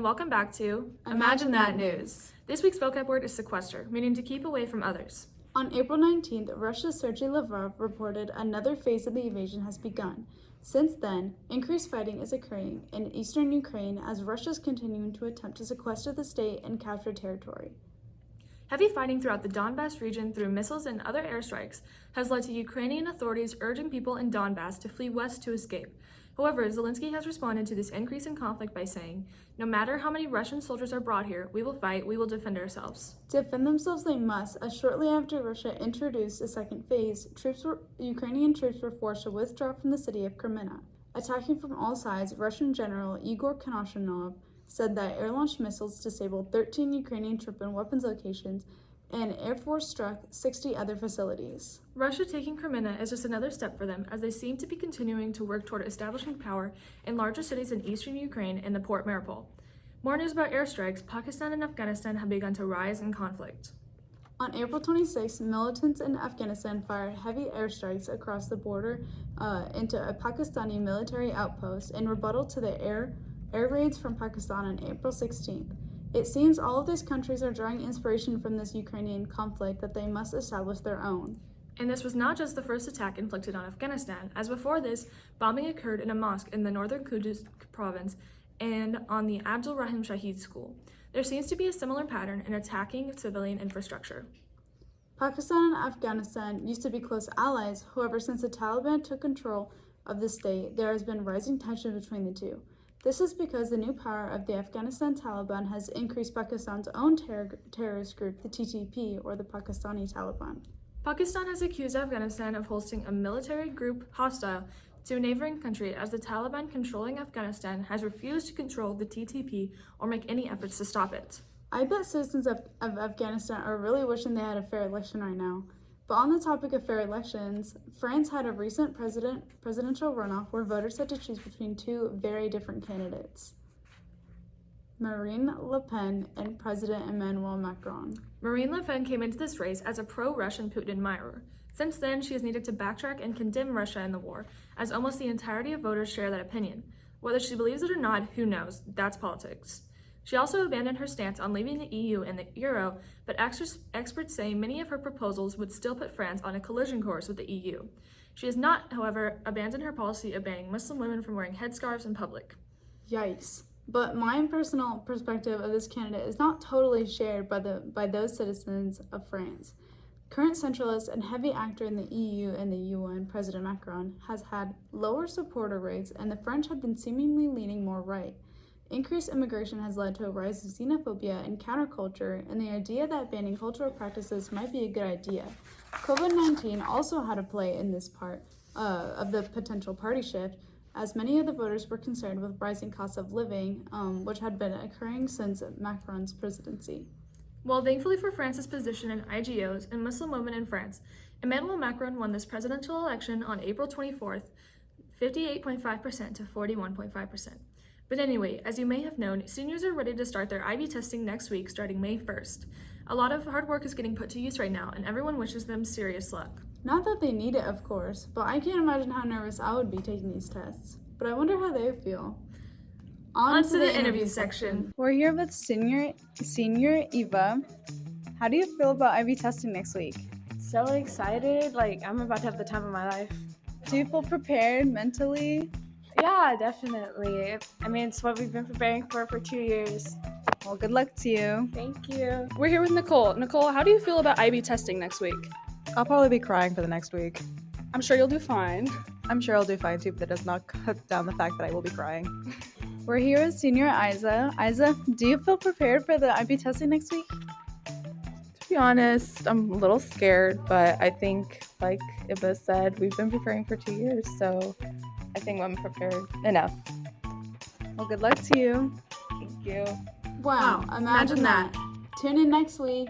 welcome back to Imagine That News. This week's vocab word is sequester, meaning to keep away from others. On April 19th, Russia's Sergei Lavrov reported another phase of the invasion has begun. Since then, increased fighting is occurring in eastern Ukraine as Russia is continuing to attempt to sequester the state and capture territory. Heavy fighting throughout the Donbas region through missiles and other airstrikes has led to Ukrainian authorities urging people in Donbas to flee west to escape. However, Zelensky has responded to this increase in conflict by saying, "No matter how many Russian soldiers are brought here, we will fight, we will defend ourselves." To defend themselves they must, as shortly after Russia introduced a second phase, Ukrainian troops were forced to withdraw from the city of Kreminna. Attacking from all sides, Russian General Igor Konashenkov said that air-launched missiles disabled 13 Ukrainian troop and weapons locations, and Air Force struck 60 other facilities. Russia taking Kreminna is just another step for them, as they seem to be continuing to work toward establishing power in larger cities in eastern Ukraine and the port Mariupol. More news about airstrikes. Pakistan and Afghanistan have begun to rise in conflict. On April 26, militants in Afghanistan fired heavy airstrikes across the border into a Pakistani military outpost in rebuttal to the air raids from Pakistan on April 16th. It seems all of these countries are drawing inspiration from this Ukrainian conflict that they must establish their own. And this was not just the first attack inflicted on Afghanistan, as before this, bombing occurred in a mosque in the northern Kudus province and on the Abdul Rahim Shahid School. There seems to be a similar pattern in attacking civilian infrastructure. Pakistan and Afghanistan used to be close allies. However, since the Taliban took control of the state, there has been rising tension between the two. This is because the new power of the Afghanistan Taliban has increased Pakistan's own terrorist group, the TTP, or the Pakistani Taliban. Pakistan has accused Afghanistan of hosting a military group hostile to a neighboring country, as the Taliban controlling Afghanistan has refused to control the TTP or make any efforts to stop it. I bet citizens of Afghanistan are really wishing they had a fair election right now. But on the topic of fair elections, France had a recent presidential runoff where voters had to choose between two very different candidates, Marine Le Pen and President Emmanuel Macron. Marine Le Pen came into this race as a pro-Russian Putin admirer. Since then, she has needed to backtrack and condemn Russia in the war, as almost the entirety of voters share that opinion. Whether she believes it or not, who knows? That's politics. She also abandoned her stance on leaving the EU and the euro, but experts say many of her proposals would still put France on a collision course with the EU. She has not, however, abandoned her policy of banning Muslim women from wearing headscarves in public. Yikes. But my personal perspective of this candidate is not totally shared by those citizens of France. Current centralist and heavy actor in the EU and the UN, President Macron, has had lower supporter rates, and the French have been seemingly leaning more right. Increased immigration has led to a rise of xenophobia and counterculture, and the idea that banning cultural practices might be a good idea. COVID-19 also had a play in this part of the potential party shift, as many of the voters were concerned with rising costs of living, which had been occurring since Macron's presidency. Well, thankfully for France's position in IGOs and Muslim women in France, Emmanuel Macron won this presidential election on April 24th, 58.5% to 41.5%. But anyway, as you may have known, seniors are ready to start their IB testing next week, starting May 1st. A lot of hard work is getting put to use right now, and everyone wishes them serious luck. Not that they need it, of course, but I can't imagine how nervous I would be taking these tests. But I wonder how they feel. On to the interview section. We're here with senior Eva. How do you feel about IB testing next week? So excited, I'm about to have the time of my life. Do you feel prepared mentally? Yeah, definitely. It's what we've been preparing for 2 years. Well, good luck to you. Thank you. We're here with Nicole. Nicole, how do you feel about IB testing next week? I'll probably be crying for the next week. I'm sure you'll do fine. I'm sure I'll do fine too, but that does not cut down the fact that I will be crying. We're here with senior Isa. Isa, do you feel prepared for the IB testing next week? To be honest, I'm a little scared, but I think, like Iba said, we've been preparing for 2 years, so I think I'm prepared enough. Well, good luck to you. Thank you. Wow, imagine that. Tune in next week.